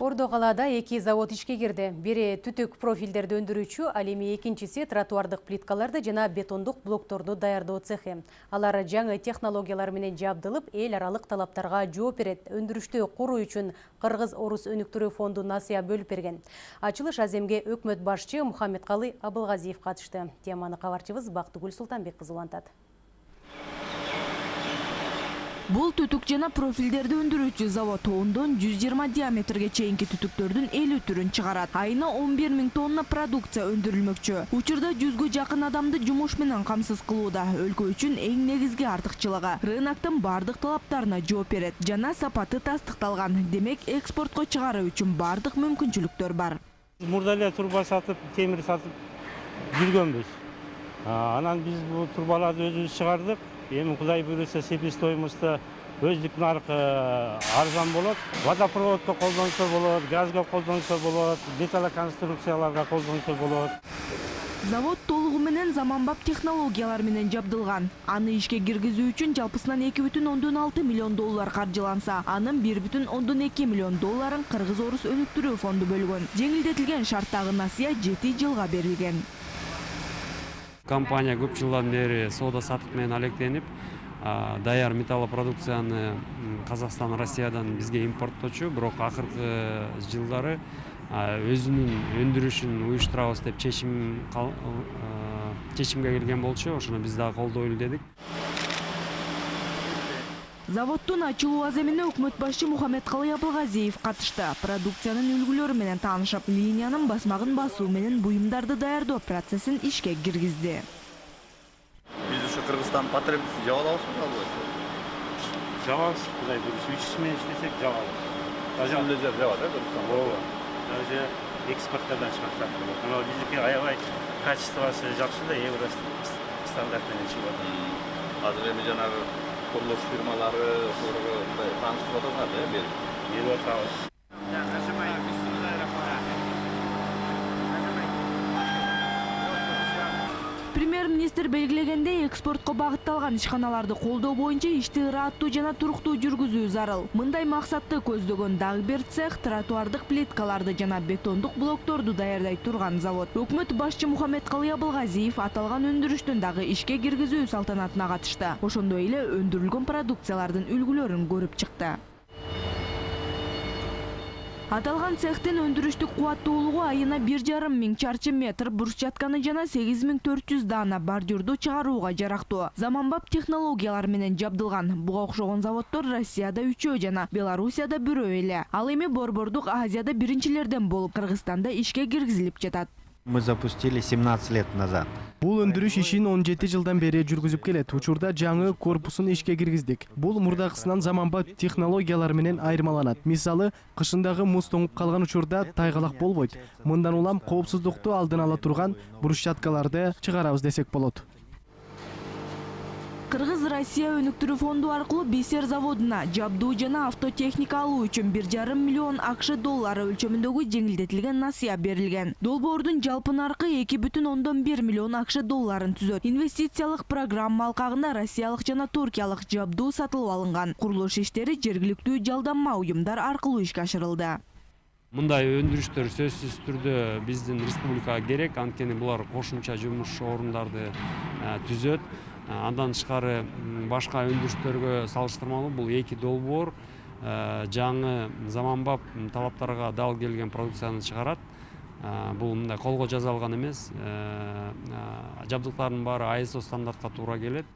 Ордо калаада 2 завод ишке кирди. Бири түтүк профилдерди өндүрүүчү, ал эми экинчиси тротуардык плиткаларды жана бетондук блокторду даярдоо цехи. Алар жаңы технологиялар менен жабдылып, эл аралык талаптарга жооп берет. Өндүрүштү куруу үчүн Кыргыз-Орус өнүктүрүү фонду насыя бөлүп берген. Ачылыш аземге өкмөт башчы Мухаммедкалы Абылгазиев катышты. Теманы кабарчыбыз Бактыгүл Султанбек кызы улантат. Бул түтүк жана профилдерди өндүрүүчү завод 10-дон 120 диаметрге чейинки түтүктөрдүн 50 түрүн чыгарат. Айына 11 000 тонна продукция өндүрүлмөкчү. Учурда 100гө жакын адамды жумуш менен камсыз кылууда. Өлкө үчүн эң негизги артыкчылыгы рыноктун бардык талаптарына жооп берет жана сапаты тастыкталган. Демек, экспортко чыгаруу үчүн бардык мүмкүнчүлүктөр бар. Мурда эле турба сатып, темир сатып жүргөнбүз. Анан биз бул турбаларды өзүбүз чыгардык. Эми Кудай буйруса себестоимостта өздүк нарк арзан болот. Водопроводко колдонсо болот, газга колдонсо болот, металлоконструкцияларга колдонсо болот. Завод толугу менен заманбап технологиялар менен жабдылган. Аны ишке киргизүү үчүн жалпысынан 2,6 миллион доллар каржыланса, анын 1,2 миллион долларын Кыргыз-Орус өнүктүрүү фонду бөлгөн. Жеңилдетилген шарттагы насыя 7 жылга берилген. Компания көп жылдан бери соода сатык менен алектенип, даяр металлопродукцияны Казакстан, Россиядан бизге импортточу, бирок акыркы жылдары өзүнүн өндүрүшүн уюштурабыз деп чечимге келген болчу. Ошону биз дагы колдойлу дедик. Заводдун ачылуу аземине өкмөт башчы Мухаммедкалы Абылгазиев катышты. Продукциянын үлгүлөрү менен таанышып, линиянын басмагын басуу менен буюмдарды даярдоо процессин ишке киргизди. Биз ушу Кыргызстан потребности жаба алабызбы, албайбызбы? Жабабыз, Кудай буйруса 3 иш менен иштесек жабабыз. Даже жабат, Кыргызстан. Ооба. Даже экспорттардан чыгарсак болот. Анан биздики аябай качествосы жакшы да, евро стандарт менен чыгып атат. Азыр эми жанагы курулуш фирмалары таанышып атат да, берип атабыз. Премьер-министр белгилегендей, экспортко багытталган ишканаларды колдоо боюнча ишти ырааттуу жана туруктуу жүргүзүү зарыл. Мындай максатты көздөгөн дагы бир цех тротуардык плиткаларды жана бетондук блокторду даярдай турган завод. Өкмөт башчы Мухаммедкалы Абылгазиев аталган өндүрүштүн дагы ишке киргизүү салтанатына катышты. Ошондой эле өндүрүлгөн продукциялардын үлгүлөрүн көрүп чыкты. Аталган цехтин өндүрүштүк кубаттуулугу айына 1,5 миң чарчы метр брусчатканы жана 8400 дана бордюрду чыгарууга жарактуу. Заманбап технологиялар менен жабдылган. Буга окшогон заводдор Россияда 3 жана Белоруссияда 1 эле. Ал эми борбордук Азияда биринчилерден болуп, Кыргызстанда ишке киргизилип жатат. Мы запустили 17 лет назад. Бул өндүрүш ишин 17 жылдан бери жүргүзүп келет. Учурда жаңы корпусун ишке киргиздик. Бул мурдакысынан заманбап технологиялар менен айырмаланат. Мисалы, кышындагы муз тоңуп калган учурда тайгалак болбойт. Мындан улам коопсуздукту алдын ала турган брусчаткаларды чыгарабыз десек болот. Кыргыз-Россия өнүктүрүү фонду аркылуу Бисер заводуна жабдуу жана автотехника алуу үчүн 1,5 миллион акш доллары өлчөмүндөгү жеңилдетилген насыя берилген. Долбоордун жалпы наркы 2,1 миллион акш долларын түзөт. Инвестициялык программа алкагында россиялык жана туркиялык жабдуу сатылып алынган. Курулуш иштери жергиликтүү жалданма уюмдар аркылуу ишке ашырылды. Мындай өндүрүштөр сөзсүз түрдө биздин республикага керек, анткени булар кошумча жумуш орундарды түзөт. Андан тышкары башка өндүрүштөргө салыштырмалуу бул 2 долбоор жаңы заманбап талаптарга дал келген продукцияны чыгарат. Бул мындай колго жазалган эмес. Жабдыктардын баары ISO стандартка туура келет.